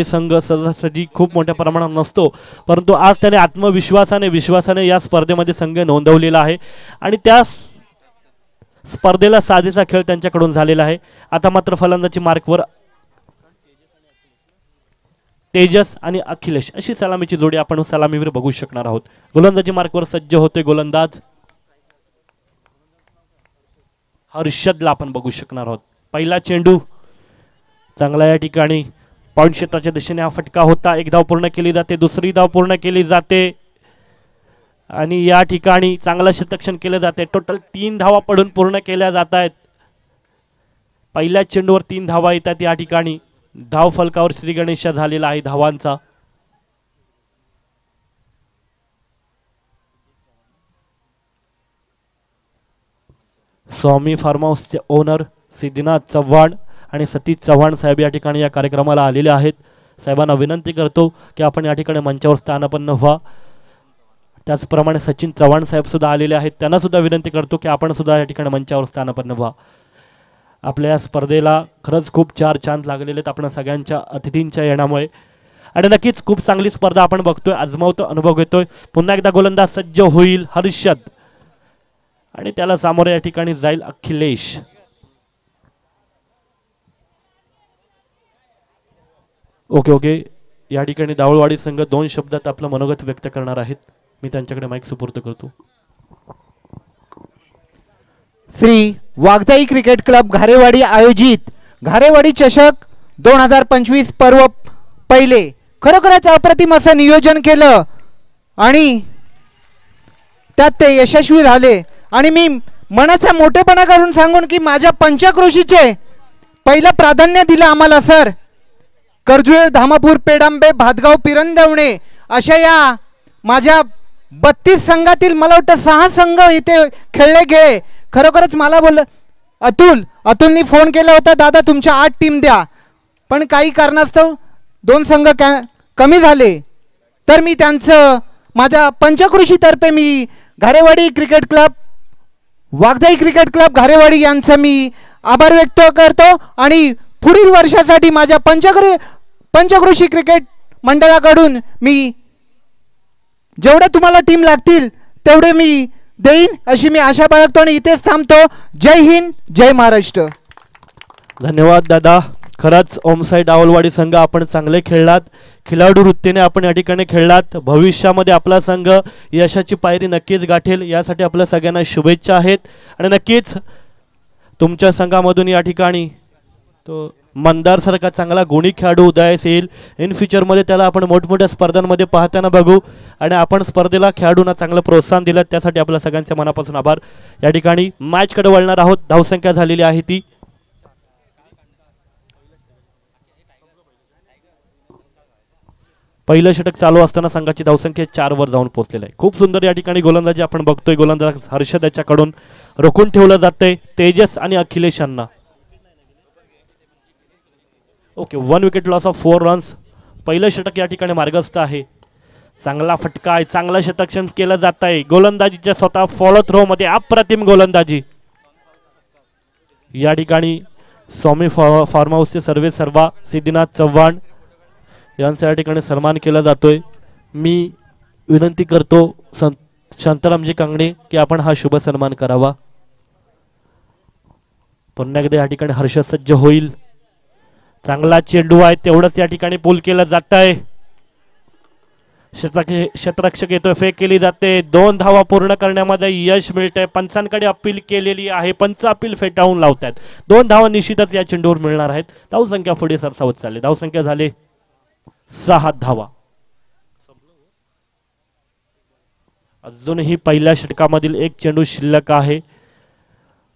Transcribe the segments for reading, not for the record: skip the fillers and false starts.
संघ सहजासहजी खूप मोठ्या प्रमाणात नसतो, परंतु आज त्याने विश्वासाने या स्पर्धेमध्ये संघ नोंदवलेला आहे आणि त्या स्पर्धेला साजेसा खेळ त्यांच्याकडून झालेला आहे. आता मात्र फलंदाजी मार्कवर तेजस आणि अखिलेश अशी सलामीची जोडी आपण सलामीवर बघू शकणार आहोत. गोलंदाजी मार्कवर सज्ज होते गोलंदाज हर्षदला आपण बघू शकणार आहोत. पहिला चेंडू चांगला या ठिकाणी पॉइंट क्षेत्राच्या दिशेने हा फटका होता. एक धाव पूर्ण केली जाते, दुसरी धाव पूर्ण केली जाते आणि या ठिकाणी चांगलं शतक्षण केले जाते. टोटल 3 धावा पडून पूर्ण केल्या जात आहेत. पहिल्या चेंडूवर 3 धावा येतात. या ठिकाणी धाव फलकावर श्री गणेश झालेला आहे धावांचा. स्वामी फार्म हाऊसचे ओनर सिद्धनाथ चव्हाण आणि सतीश चव्हाण साहेब या ठिकाणी या कार्यक्रमाला आलेले आहेत. साहेबांना विनंती करतो की आपण या ठिकाणी मंचावर स्थानापन्न व्हा. त्याचप्रमाणे सचिन चव्हाण साहेब सुद्धा आलेले आहेत, त्यांना सुद्धा विनंती करतो की आपण सुद्धा या ठिकाणी मंचावर स्थानापन्न व्हा. आपल्या या स्पर्धेला खरंच खूप 4 चांद लागलेले आहेत आपण सगळ्यांच्या अतिथींच्या येण्यामुळे आणि नक्कीच खूप चांगली स्पर्धा आपण बघतोय, आजमावतो, अनुभव घेतोय. पुन्हा एकदा गोलंदाज सज्ज होईल हर्षद आणि त्याला सामोरे या ठिकाणी जाईल अखिलेश. ओके या ठिकाणी दावळवाडी संघ 2 शब्दात आपलं मनोगत व्यक्त करणार आहेत. मी त्यांच्याकडे माईक सुपूर्द करतो. श्री वाघजाई क्रिकेट क्लब घारेवाडी आयोजित घारेवाडी चषक 2025 पर्व पहिले खरोखरच अप्रतिम असं नियोजन केलं आणि त्यात ते यशस्वी झाले आणि मी मनाचा मोठेपणा करून सांगून की माझ्या पंचक्रोशीचे पहिलं प्राधान्य दिलं आम्हाला सर. कर्जुळे, धामापूर, पेडांबे, भातगाव, पिरंदवणे अशा या माझ्या 32 संघातील मला वाटतं 6 संघ इथे खेळले गेले. खरोखरच मला बोललं अतुलनी फोन केला होता, दादा तुमच्या 8 टीम द्या, पण काही कारणास्तव 2 संघ कमी झाले. तर मी त्यांचं माझ्या पंचक्रोशीतर्फे मी Gharewadi cricket club, Waghjai cricket club Gharewadi यांचं मी आभार व्यक्त करतो आणि पुढील वर्षासाठी माझ्या पंचक्रोशी क्रिकेट मंडळाकडून मी जेवढे तुम्हाला टीम लागतील तेवढे मी देईन अशी मी आशा बाळगतो आणि इथेच थांबतो. जय हिंद, जय महाराष्ट्र. धन्यवाद दादा. खरंच ओमसाई डावलवाडी संघ आपण चांगले खेळलात, खिलाडू वृत्तीने आपण या ठिकाणी खेळलात. भविष्यामध्ये आपला संघ यशाची पायरी नक्कीच गाठेल यासाठी आपल्या सगळ्यांना शुभेच्छा आहेत आणि नक्कीच तुमच्या संघामधून या ठिकाणी तो मंदार सारखा चांगला गुणी खेळाडू उदयास येईल. इन फ्युचरमध्ये त्याला आपण मोठमोठ्या स्पर्धांमध्ये पाहताना बघू आणि आपण स्पर्धेला खेळाडूंना चांगलं प्रोत्साहन दिलं त्यासाठी आपल्या सगळ्यांच्या मनापासून आभार. या ठिकाणी मॅचकडे वळणार आहोत. धावसंख्या झालेली आहे ती पहिलं षटक चालू असताना संघाची धावसंख्या 4 वर जाऊन पोहोचलेली आहे. खूप सुंदर या ठिकाणी गोलंदाजी आपण बघतोय. गोलंदाज हर्षद याच्याकडून रोखून ठेवलं जातंय तेजस आणि अखिलेश यांना. Okay 1 wicket loss of 4 runs. पहिलं षटक या ठिकाणी मार्गस्थ आहे. चांगला फटका आहे, चांगला षटक्षण केलं जात आहे. गोलंदाजीच्या स्वतः फॉलो थ्रो मध्ये अप्रतिम गोलंदाजी. या ठिकाणी स्वामी फार्म हाऊसचे सर्वे सर्वा सिद्धनाथ चव्हाण यांचा या ठिकाणी सन्मान केला जातोय. मी विनंती करतो शांतारामजी कांगणे की आपण हा शुभ सन्मान करावा. पुन्हा एकदा या ठिकाणी हर्ष सज्ज होईल. चांगला चेंडू आहे, तेवढंच या ठिकाणी पूल केलं जात आहे. क्षेत्ररक्षक येतोय, फेक केली जाते. 2 धावा पूर्ण करण्यामध्ये यश मिळतंय. पंचांकडे अपील केलेली आहे, पंच अपील फेटाळून लावतात. 2 धावा निश्चितच या चेंडूवर मिळणार आहेत. धावसंख्या पुढे सरसावत चालली. धावसंख्या झाले 6 धावा. अजूनही पहिल्या षटकामधील एक चेंडू शिल्लक आहे.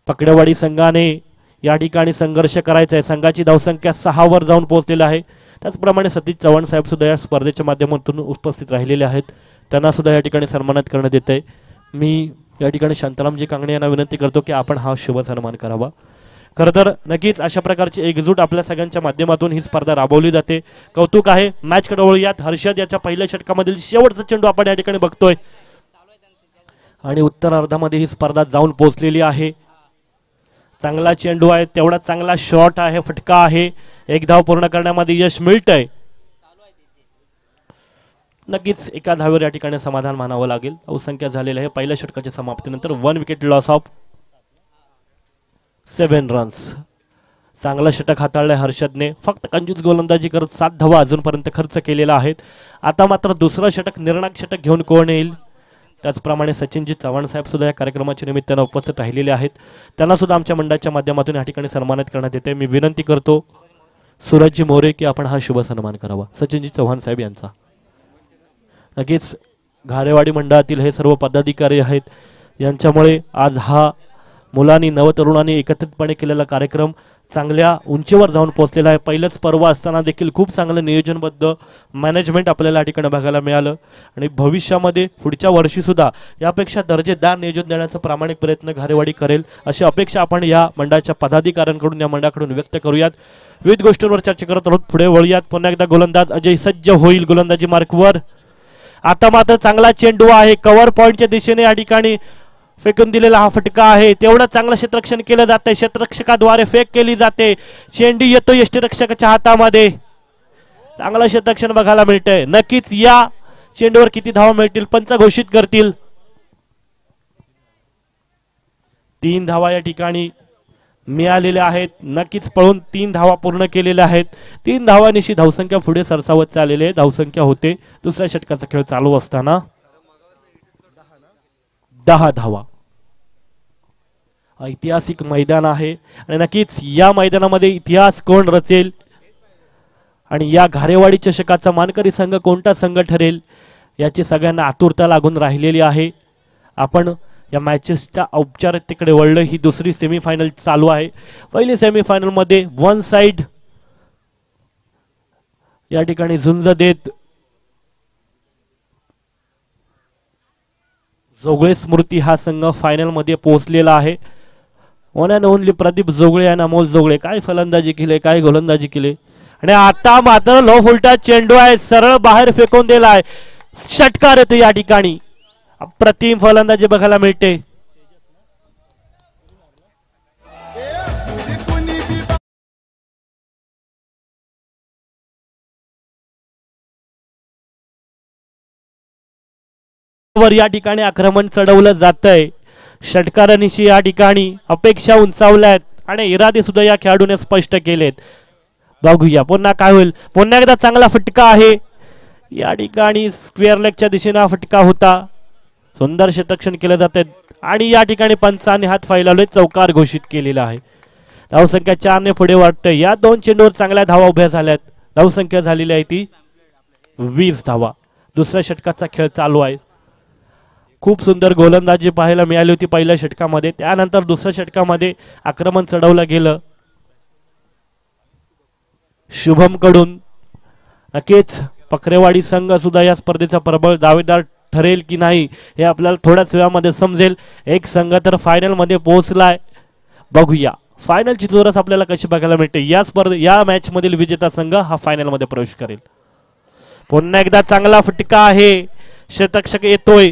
पकडेवाडी संघाने या ठिकाणी संघर्ष करायचा आहे. संघाची धावसंख्या 6 वर जाऊन पोहोचलेली आहे. त्याचप्रमाणे सतीश चव्हाण साहेब सुद्धा या स्पर्धेच्या माध्यमातून उपस्थित राहिलेले आहेत. त्यांना सुद्धा या ठिकाणी सन्मानित करण्यात येत आहे. मी या ठिकाणी शांतारामजी कांगणे यांना विनंती करतो की आपण हा शुभ सन्मान करावा. खरं तर नक्कीच अशा प्रकारची एकजूट आपल्या सगळ्यांच्या माध्यमातून ही स्पर्धा राबवली जाते. कौतुक आहे. मॅचकडे वळूयात. हर्षद याच्या पहिल्या षटकामधील शेवटचा चेंडू आपण या ठिकाणी बघतोय आणि उत्तरार्धामध्ये ही स्पर्धा जाऊन पोहोचलेली आहे. चांगला चेंडू आहे, तेवढा चांगला शॉट आहे, फटका आहे. 1 धाव पूर्ण करण्यामध्ये यश मिळतंय. नक्कीच एका धावेवर या ठिकाणी समाधान मानावं लागेल. धावसंख्या झालेली आहे पहिल्या षटकाच्या समाप्तीनंतर 1 विकेट लॉस ऑफ 7 रन्स. चांगला षटक हाताळलंय हर्षदने. फक्त कंजूस गोलंदाजी करत 7 धावा अजूनपर्यंत खर्च केलेला आहेत. आता मात्र दुसरं षटक निर्णायक षटक घेऊन कोण येईल. त्याचप्रमाणे सचिनजी चव्हाण साहेब सुद्धा या कार्यक्रमाच्या निमित्तानं उपस्थित राहिलेले आहेत. त्यांना सुद्धा आमच्या मंडळाच्या माध्यमातून या ठिकाणी सन्मानित करण्यात येते. मी विनंती करतो सूरजजी मोरे की आपण हा शुभ सन्मान करावा सचिनजी चव्हाण साहेब यांचा. नक्कीच घारेवाडी मंडळातील हे सर्व पदाधिकारी आहेत, यांच्यामुळे आज हा मुलांनी नवतरुणांनी एकत्रितपणे केलेला कार्यक्रम चांगल्या उंचीवर जाऊन पोहोचलेला आहे. पहिलंच पर्व असताना देखील खूप चांगलं नियोजनबद्ध मॅनेजमेंट आपल्याला या ठिकाणी बघायला मिळालं आणि भविष्यामध्ये पुढच्या वर्षी सुद्धा यापेक्षा दर्जेदार नियोजन देण्याचा प्रामाणिक प्रयत्न घारेवाडी करेल अशी अपेक्षा आपण या मंडळाच्या पदाधिकाऱ्यांकडून या मंडळाकडून व्यक्त करूयात. विविध गोष्टींवर चर्चा करत आहोत. पुढे वळूयात. पुन्हा एकदा गोलंदाज अजय सज्ज होईल गोलंदाजी मार्कवर. आता मात्र चांगला चेंडू आहे कव्हर पॉइंटच्या दिशेने या ठिकाणी फेकून दिलेला हा फटका आहे. तेवढं चांगलं क्षेत्ररक्षण केलं जाते. क्षेत्ररक्षकाद्वारे फेक केली जाते. चेंडू येतो यष्टीरक्षकाच्या हातामध्ये. चांगलं क्षेत्ररक्षण बघायला मिळतंय. नक्कीच या चेंडूवर किती धावा मिळतील पंच घोषित करतील. 3 धावा या ठिकाणी मिळालेल्या आहेत. नक्कीच पळून 3 धावा पूर्ण केलेल्या आहेत. 3 धावांनिशी धावसंख्या पुढे सरसावत चाललेली आहे. धावसंख्या होते दुसऱ्या षटकाचा खेळ चालू असताना 10 धावा. ऐतिहासिक मैदान आहे आणि नक्कीच या मैदानामध्ये इतिहास कोण रचेल आणि या घारेवाडी चषकाचा मानकरी संघ कोणता संघ ठरेल याची सगळ्यांना आतुरता लागून राहिलेली आहे. आपण या मॅचेसच्या औपचारिकतेकडे वळलं. ही दुसरी सेमीफायनल चालू आहे. पहिली सेमीफायनल मध्ये वन साइड या ठिकाणी झुंज देत जोगळे स्मृती हा संघ फायनल मध्ये पोहोचलेला आहे. वन अँड ओनली प्रदीप जोगळे आणि अमोल जोगळे काय फलंदाजी केले काय गोलंदाजी केले आणि आता मात्र लो फुलटा चेंडू आहे सरळ बाहेर फेकून दिलाय. षटकार येतो या ठिकाणी. अप्रतिम फलंदाजी बघायला मिळते. वर या ठिकाणी आक्रमण चढवलं जातंय. षटकारांशी या ठिकाणी अपेक्षा उंचावल्यात आणि इरादे सुद्धा या खेळाडूने स्पष्ट केलेत. बघूया पुन्हा काय होईल. पुन्हा एकदा चांगला फटका आहे या ठिकाणी. स्क्वेअर लेगच्या दिशेने हा फटका होता. सुंदर क्षेत्ररक्षण केलं जाते आणि या ठिकाणी पंचांनी हात फैलावले. चौकार घोषित केलेला आहे. धावसंख्या 4 ने पुढे वाटते. या 2 चेंडूवर चांगल्या धावा उभ्या झाल्यात. धावसंख्या झालेली आहे ती 20 धावा. दुसऱ्या षटकाचा खेळ चालू आहे. खूप सुंदर गोलंदाजी पाहायला मिळाली होती पहिल्या षटकामध्ये. त्यानंतर दुसऱ्या षटकामध्ये आक्रमण चढवलं गेलं शुभम कडून. नक्कीच पकरेवाडी संघ सुद्धा या स्पर्धेचा प्रबळ दावेदार ठरेल की नाही हे आपल्याला थोड्याच वेळामध्ये समजेल. एक संघ तर फायनल मध्ये पोहोचलाय. बघूया फायनलची चोरस आपल्याला कशी बघायला मिळते. या मॅच मधील विजेता संघ हा फायनल मध्ये प्रवेश करेल. पुन्हा एकदा चांगला फटका आहे. क्षेत्ररक्षक येतोय.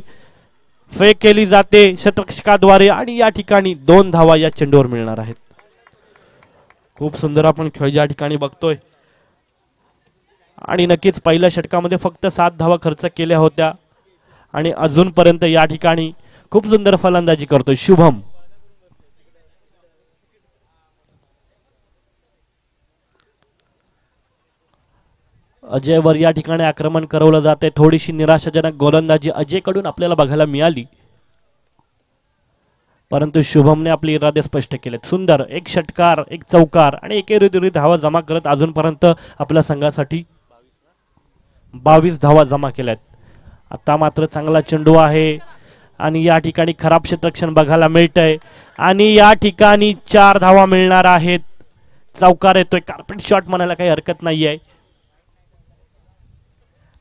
फेक केली जाते क्षेत्ररक्षकाद्वारे आणि या ठिकाणी 2 धावा या चेंडूवर मिळणार आहेत. खूप सुंदर आपण खेळ या ठिकाणी बघतोय आणि नक्कीच पहिल्या षटकामध्ये फक्त 7 धावा खर्च केल्या होत्या आणि अजूनपर्यंत या ठिकाणी खूप सुंदर फलंदाजी करतोय शुभम. अजयवर या ठिकाणी आक्रमण करवलं जाते. थोडीशी निराशाजनक गोलंदाजी अजय कडून आपल्याला बघायला मिळाली परंतु शुभमने आपले इरादे स्पष्ट केलेत. सुंदर एक षटकार एक चौकार आणि एकेरी धावा जमा करत अजूनपर्यंत आपल्या संघासाठी 22 धावा जमा केल्यात. आता मात्र चांगला चेंडू आहे आणि या ठिकाणी खराब क्षेत्ररक्षण बघायला मिळतंय आणि या ठिकाणी 4 धावा मिळणार आहेत. चौकार येतोय. कार्पेट शॉट म्हणायला काही हरकत नाहीये.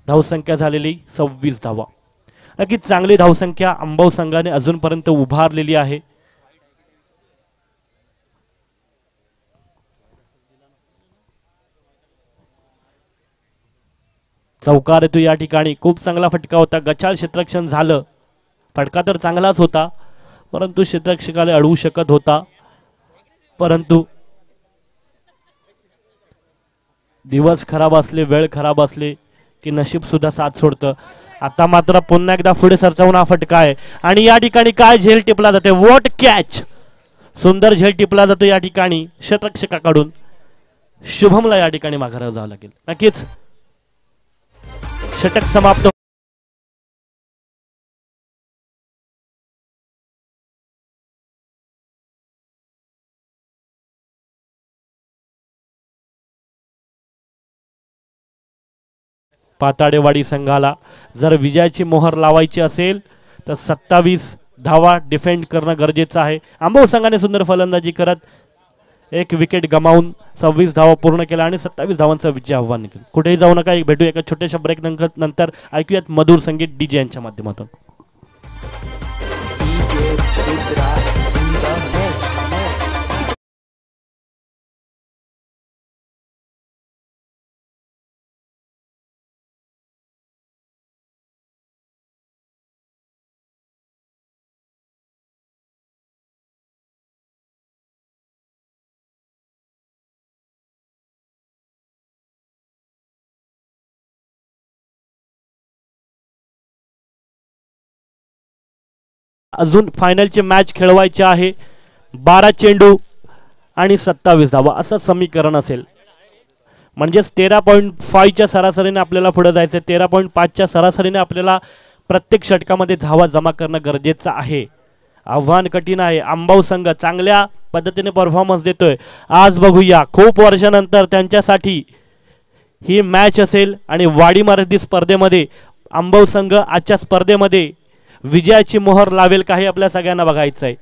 धावसंख्या झालेली 26 धावा. नक्कीच चांगली धावसंख्या अंबव संघाने अजूनपर्यंत उभारलेली आहे. चौकार येतो या ठिकाणी. खूप चांगला फटका होता. गचाळ क्षेत्ररक्षण झालं. फटका तर चांगलाच होता परंतु क्षेत्ररक्षकाला अडवू शकत होता. परंतु दिवस खराब असले वेळ खराब असले की नशीब सुद्धा साथ सोडतं. आता मात्र पुन्हा एकदा पुढे सरसावून हा फटका आहे आणि या ठिकाणी काय झेल टिपला जाते. वॉट कॅच, सुंदर झेल टिपला जातो या ठिकाणी शतरक्षकाकडून. शुभमला या ठिकाणी माघारावर जावं लागेल. नक्कीच षटक समाप्त. पाताडेवाडी संघाला जर विजयाची मोहर लावायची असेल तर 27 धावा डिफेंड करणं गरजेचं आहे. आंबव संघाने सुंदर फलंदाजी करत एक विकेट गमावून 26 धावा पूर्ण केला आणि 27 धावांचं विजय आव्हान केलं. कुठेही जाऊ नका, भेटू एका छोट्याशा ब्रेक नंतर ऐकूयात मधुर संगीत डीजे यांच्या माध्यमातून. अजून फायनलची मॅच खेळवायची आहे. 12 चेंडू आणि 27 धावा असं समीकरण असेल. म्हणजेच 13.5च्या सरासरीने आपल्याला पुढे जायचं. 13.5च्या सरासरीने आपल्याला प्रत्येक षटकामध्ये धावा जमा करणं गरजेचं आहे. आव्हान कठीण आहे. आंबाव संघ चांगल्या पद्धतीने परफॉर्मन्स देतोय. आज बघूया खूप वर्षानंतर त्यांच्यासाठी ही मॅच असेल आणि वाडी मराठी स्पर्धेमध्ये आंबाव संघ आजच्या स्पर्धेमध्ये विजयाची मोहर लावेल का हे आपल्या सगळ्यांना बघायचं आहे.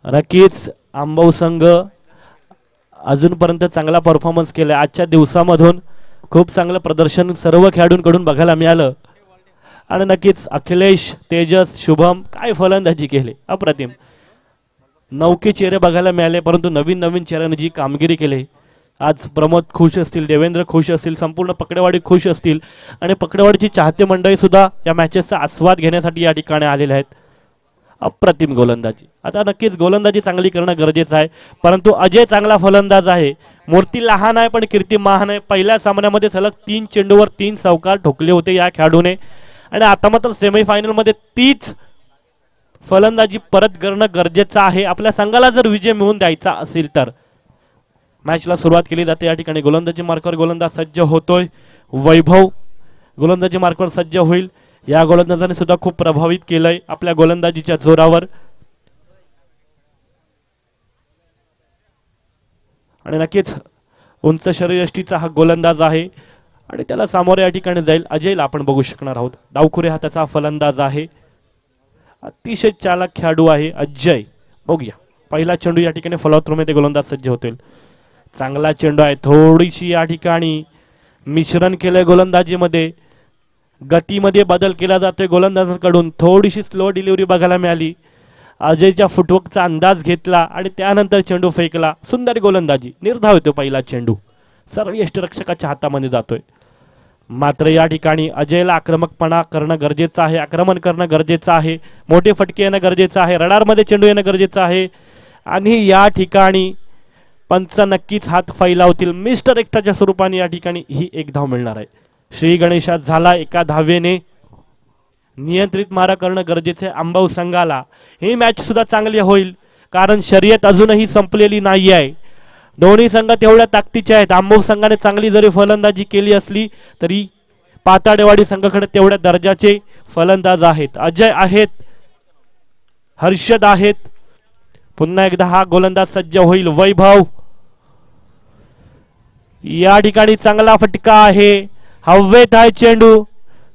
नक्कीच आंबव संघ अजूनपर्यंत चांगला परफॉर्मन्स केला. आजच्या दिवसामधून खूप चांगलं प्रदर्शन सर्व खेळाडूंकडून बघायला मिळालं आणि नक्कीच अखिलेश, तेजस, शुभम काय फलंदाजी केली, अप्रतिम. नौके चेहरे बघायला मिळाले, परंतु नवीन नवीन चेहऱ्याने जी कामगिरी केली. आज प्रमोद खुश असतील, देवेंद्र खुश असतील, संपूर्ण पकडेवाडी खुश असतील आणि पकडेवाडीची चाहते मंडळी सुद्धा या मॅचेसचा आस्वाद घेण्यासाठी या ठिकाणी आलेले आहेत. अप्रतिम गोलंदाजी. आता नक्कीच गोलंदाजी चांगली करणं गरजेचं आहे, परंतु अजय चांगला फलंदाज आहे. मूर्ती लहान आहे पण कीर्ती महान आहे. पहिल्या सामन्यामध्ये सलग 3 चेंडूवर 3 चौकार ठोकले होते या खेळाडूने आणि आता मात्र सेमीफायनलमध्ये तीच फलंदाजी परत करणं गरजेचं आहे आपल्या संघाला जर विजय मिळवून द्यायचा असेल तर. मॅचला सुरुवात केली जाते. या ठिकाणी गोलंदाजी मार्कवर गोलंदाज सज्ज होतोय. वैभव गोलंदाजी मार्कवर सज्ज होईल. या गोलंदाजाने सुद्धा खूप प्रभावित केलंय आपल्या गोलंदाजीच्या जोरावर आणि नक्कीच उंच शरीरयष्टीचा हा गोलंदाज आहे आणि त्याला सामोरे या ठिकाणी जाईल. अजयला आपण बघू शकणार आहोत. डावखुरे हाताचा फलंदाज आहे. अतिशय चालक खेळाडू आहे अजय. बघूया पहिला चेंडू या ठिकाणी फॉलोथ्रूमध्ये गोलंदाज सज्ज होतील. चांगला चेंडू आहे. थोडीशी या ठिकाणी मिश्रण केलंय गोलंदाजीमध्ये, गतीमध्ये बदल केला जातोय गोलंदाजांकडून. थोडीशी स्लो डिलिव्हरी बघायला मिळाली. अजयच्या फुटवर्कचा अंदाज घेतला आणि त्यानंतर चेंडू फेकला. सुंदर गोलंदाजी. निर्धाव होतो पहिला चेंडू, सर्व यष्टिरक्षकाच्या हातामध्ये जातोय. मात्र या ठिकाणी अजयला आक्रमकपणा करणं गरजेचं आहे, आक्रमण करणं गरजेचं आहे, मोठे फटके येणं गरजेचं आहे, रडारमध्ये चेंडू येणं गरजेचं आहे आणि या ठिकाणी पंच नक्कीच हात फैलावतील. मिस्टर एकटाच्या स्वरूपाने या ठिकाणी ही एक धाव मिळणार आहे. श्री गणेशात झाला एका धावेने. नियंत्रित मारा करणं गरजेचं आहे आंबाव संघाला. ही मॅच सुद्धा चांगली होईल कारण शर्यत अजूनही संपलेली नाही आहे. दोन्ही संघ तेवढ्या ताकदीचे आहेत. आंबव संघाने चांगली जरी फलंदाजी केली असली तरी पाताडेवाडी संघाकडे तेवढ्या दर्जाचे फलंदाज आहेत. अजय आहेत, हर्षद आहेत. पुन्हा एकदा हा गोलंदाज सज्ज होईल. वैभव या ठिकाणी चांगला फटका आहे. हवेत आहे चेंडू.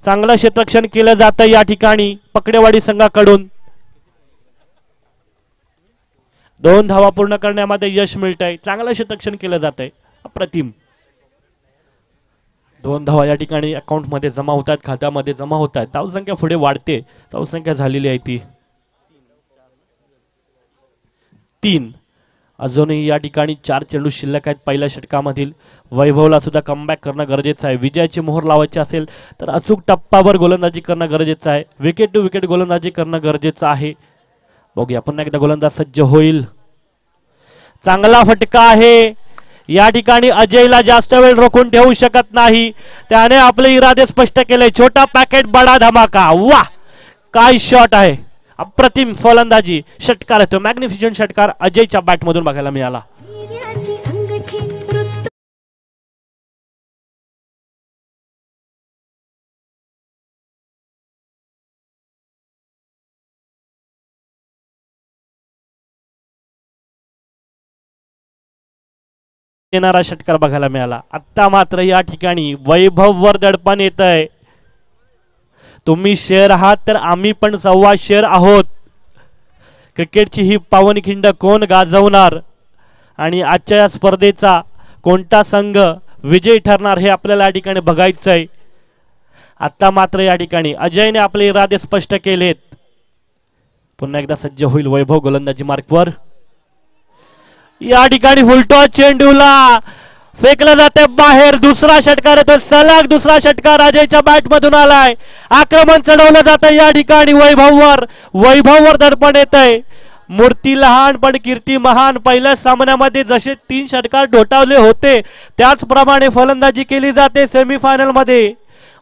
चांगलं क्षेत्ररक्षण केलं जातं या ठिकाणी पकडेवाडी संघाकडून. 2 धावा पूर्ण करण्यामध्ये यश मिळतंय. चांगलं क्षेत्ररक्षण केलं जातंय. अप्रतिम. 2 धावा या ठिकाणी अकाउंट मध्ये जमा होतात, खात्यामध्ये जमा होतात. धावसंख्या पुढे वाढते. धावसंख्या झालेली आहे ती 3 अजूनही या ठिकाणी 4 चेंडू शिल्लक आहेत पहिल्या षटकामधील. वैभवला सुद्धा कमबॅक करणं गरजेचं आहे. विजयाची मोहर लावायची असेल तर अचूक टप्पावर गोलंदाजी करणं गरजेचं आहे. विकेट टू विकेट गोलंदाजी करणं गरजेचं आहे. बघूया पुन्हा एकदा गोलंदाज सज्ज होईल. चांगला फटका आहे. या ठिकाणी अजयला जास्त वेळ रोखून ठेवू शकत नाही. त्याने आपले इरादे स्पष्ट केले. छोटा पॅकेट बडा धमाका. वा काय शॉट आहे. अप्रतिम फलंदाजी. षटकार येतो. मॅग्निफिशंट षटकार अजयच्या बॅटमधून बघायला मिळाला. येणारा षटकार बघायला मिळाला. आता मात्र या ठिकाणी वैभव वर दडपण येत आहे. तुम्ही शेर आहात तर आम्ही पण सव्वा शेर आहोत. क्रिकेटची ही पावनखिंड कोण गाजवणार आणि आजच्या या स्पर्धेचा कोणता संघ विजयी ठरणार हे आपल्याला या ठिकाणी बघायचं आहे. आता मात्र या ठिकाणी अजयने आपले इरादे स्पष्ट केलेत. पुन्हा एकदा सज्ज होईल वैभव गोलंदाजी मार्कवर. या ठिकाणी फुलटॉस चेंडूला फेकला जाते बाहेर. दुसरा षटकार येतो. सलग दुसरा षटकार अजयच्या बॅट मधून आलाय. आक्रमण चढवलं जातं या ठिकाणी वैभववर दडपण येत आहे. मूर्ती लहान पण कीर्ती महान. पहिल्या सामन्यामध्ये जसे 3 षटकार ढोटावले होते त्याचप्रमाणे फलंदाजी केली जाते सेमीफायनल मध्ये.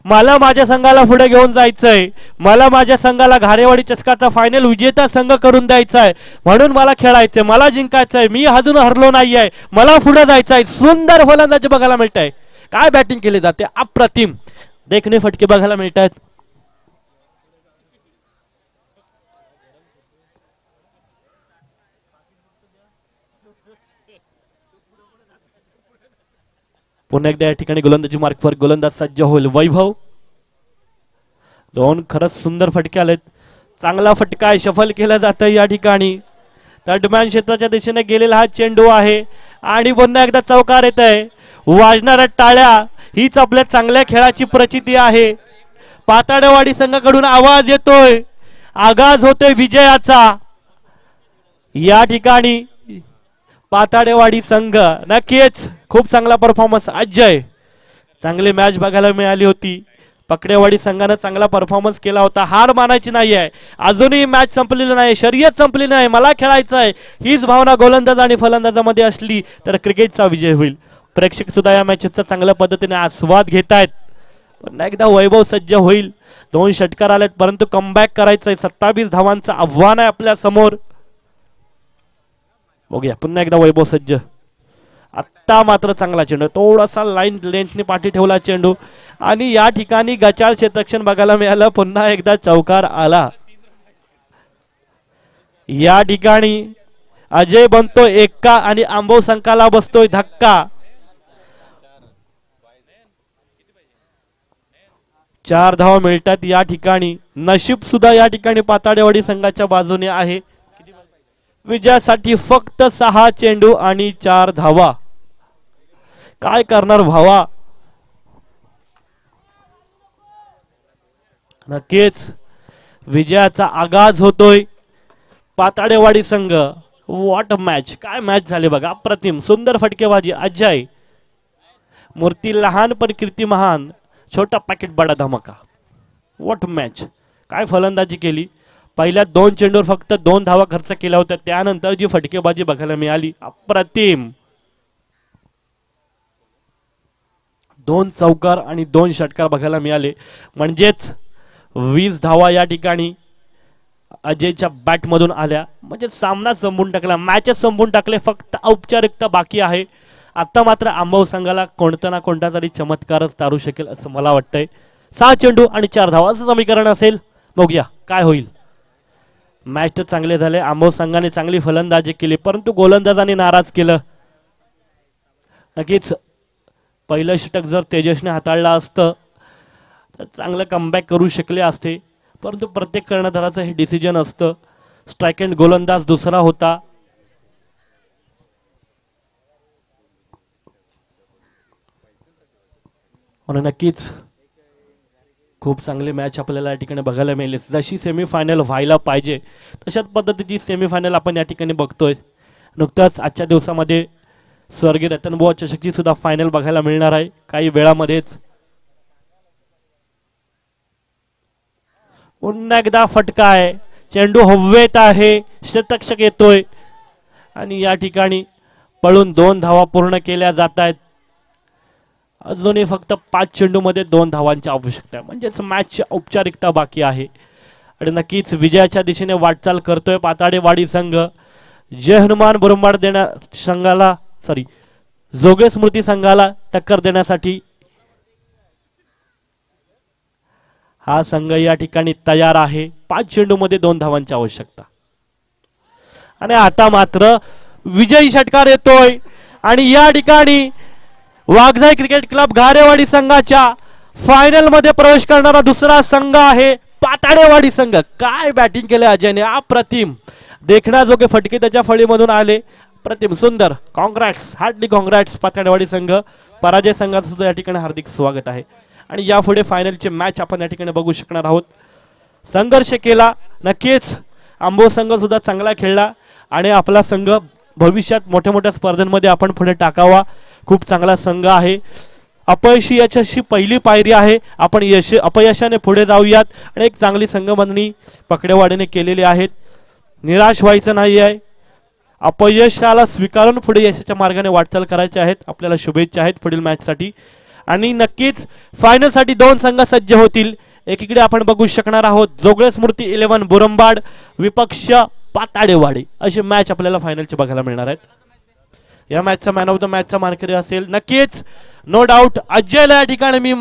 मला माझ्या संघाला पुढे घेऊन जायचंय. मला माझ्या संघाला घारेवाडी चषकाचा फायनल विजेता संघ करून द्यायचा आहे. म्हणून मला खेळायचंय. मला जिंकायचंय. मी अजून हरलो नाहीये. मला पुढे जायचंय. सुंदर फलंदाजी बघायला मिळत आहे. काय बॅटिंग केली जाते. अप्रतिम देखणे फटके बघायला मिळत आहेत. पुन्हा एकदा या ठिकाणी गोलंदाजी मार्कवर गोलंदाज सज्ज होईल वैभव. 2 खरंच सुंदर फटके आलेत. चांगला फटका आहे. शफल केला जातं या ठिकाणी. तटमॅन क्षेत्राच्या दिशेने गेलेला हा चेंडू आहे आणि पुन्हा एकदा चौकार येत आहे. वाजणाऱ्या टाळ्या हीच आपल्या चांगल्या खेळाची प्रचिती आहे. पाताळवाडी संघाकडून आवाज येतोय. आगाज होतोय विजयाचा. या ठिकाणी पाताळेवाडी संघ नक्कीच खूप चांगला परफॉर्मन्स. अजय चांगली मॅच बघायला मिळाली होती. पकडेवाडी संघाने चांगला परफॉर्मन्स केला होता. हार मानायची नाही आहे. अजूनही मॅच संपलेली नाही. शर्यत संपली नाही. मला खेळायचं आहे हीच भावना गोलंदाज आणि फलंदाजामध्ये असली तर क्रिकेटचा विजय होईल. प्रेक्षक सुद्धा या मॅचचा चांगल्या पद्धतीने आस्वाद घेत आहेत. पुन्हा एकदा वैभव सज्ज होईल. 2 षटकार आलेत परंतु कमबॅक करायचंय. 27 धावांचं आव्हान आहे आपल्या समोर. बघूया पुन्हा एकदा वैभव सज्ज. आत्ता मात्र चांगला चेंडू. थोडासा लाईन लेंथने पाठी ठेवला चेंडू आणि या ठिकाणी गचाळ क्षेत्ररक्षण बघायला मिळालं. पुन्हा एकदा चौकार आला. या ठिकाणी अजय बनतोय एक्का आणि आंबव संकाला बसतोय धक्का. 4 धावा मिळतात या ठिकाणी. नशीब सुद्धा या ठिकाणी पाताळेवाडी संघाच्या बाजूने आहे. विजयासाठी फक्त 6 चेंडू आणि 4 धावा. काय करणार भावा. नक्कीच विजयाचा आगाज होतोय पाताळेवाडी संघ. What match. काय मॅच झाली बघा. अप्रतिम सुंदर फटकेबाजी. अजय मूर्ती लहान पण कीर्ती महान. छोटा पॅकेट बडा धमाका. What match. काय फलंदाजी केली. पहिल्या 2 चेंडूवर फक्त 2 धावा खर्च केल्या होत्या. त्यानंतर जी फटकेबाजी बघायला मिळाली अप्रतिम. 2 चौकार आणि 2 षटकार बघायला मिळाले. म्हणजेच 20 धावा या ठिकाणी अजयच्या बॅट मधून आल्या. म्हणजे सामना संपून टाकला. मॅचच संपून टाकले. फक्त औपचारिकता बाकी आहे. आता मात्र आंबव संघाला कोणता ना कोणता तरी चमत्कारच तारू शकेल असं मला वाटतंय. 6 चेंडू आणि 4 धावा असं समीकरण असेल. बघूया काय होईल. मॅच तर चांगले झाले. आंबव संघाने चांगली फलंदाजी केली परंतु गोलंदाजाने नाराज केलं. नक्कीच पहिलं षटक जर तेजसने हाताळलं असतं तर चांगलं कमबॅक करू शकले असते. परंतु प्रत्येक कर्णधाराचं हे डिसिजन असतं. स्ट्राईक अँड गोलंदाज दुसरा होता. म्हणून नक्कीच खूप चांगली मॅच आपल्याला या ठिकाणी बघायला मिळेल. जशी सेमीफायनल व्हायला पाहिजे तशाच पद्धतीची सेमीफायनल आपण या ठिकाणी बघतोय. नुकताच आजच्या दिवसामध्ये स्वर्गीय रतनबुवा चषकची सुद्धा फायनल बघायला मिळणार आहे काही वेळामध्येच. पुन्हा एकदा फटका आहे, चेंडू हवेत आहे, षटरक्षक येतोय आणि या ठिकाणी पळून 2 धावा पूर्ण केल्या जात आहेत. अजूनही फक्त 5 चेंडूमध्ये 2 धावांची आवश्यकता आहे, म्हणजेच मॅचची औपचारिकता बाकी आहे आणि नक्कीच विजयाच्या दिशेने वाटचाल करतोय पाताडेवाडी संघ. जय हनुमान बुरुंबाड देण्या संघाला जोगे स्मृती संघाला टक्कर देण्यासाठी हा संघ या ठिकाणी तयार आहे. 5 चेंडूमध्ये 2 धावांची आवश्यकता आणि आता मात्र विजयी षटकार येतोय आणि या ठिकाणी वाघजाई क्रिकेट क्लब घारेवाडी संघाच्या फायनल मध्ये प्रवेश करणारा दुसरा संघ आहे पाताडेवाडी संघ. काय बॅटिंग केले अजयने, अप्रतिम, देखण्याजोगे फटके त्याच्या फळीमधून आले, प्रतिम, सुंदर. कॉंग्रॅट्स, हार्डली कॉंग्रॅट्स पाताडेवाडी संघ. पराजय संघाचं सुद्धा या ठिकाणी हार्दिक स्वागत आहे आणि यापुढे फायनलचे मॅच आपण या ठिकाणी बघू शकणार आहोत. संघर्ष केला नक्कीच, आंबो संघ सुद्धा चांगला खेळला आणि आपला संघ भविष्यात मोठ्या मोठ्या स्पर्धांमध्ये आपण पुढे टाकावा. खूप चांगला संघ आहे. अपयशी याच्याशी पहिली पायरी आहे, आपण अपयशाने पुढे जाऊयात आणि एक चांगली संघबांधणी पकडेवाडीने केलेली आहे. निराश व्हायचं नाही आहे, अपयशाला स्वीकारून पुढे यशाच्या मार्गाने वाटचाल करायची आहेत. आपल्याला शुभेच्छा आहेत पुढील मॅचसाठी आणि नक्कीच फायनलसाठी 2 संघ सज्ज होतील. एकीकडे आपण बघू शकणार आहोत जोगळे स्मृती 11 बुरंबाड विपक्ष पाताडेवाडी, अशी मॅच आपल्याला फायनलची बघायला मिळणार आहेत. या मॅचचा मॅन ऑफ द मॅचचा मानकरी असेल नक्कीच नो डाऊट अजयला या ठिकाणी मी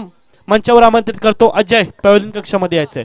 मंचावर आमंत्रित करतो. अजय, पॅव्हलियन कक्षामध्ये यायचंय.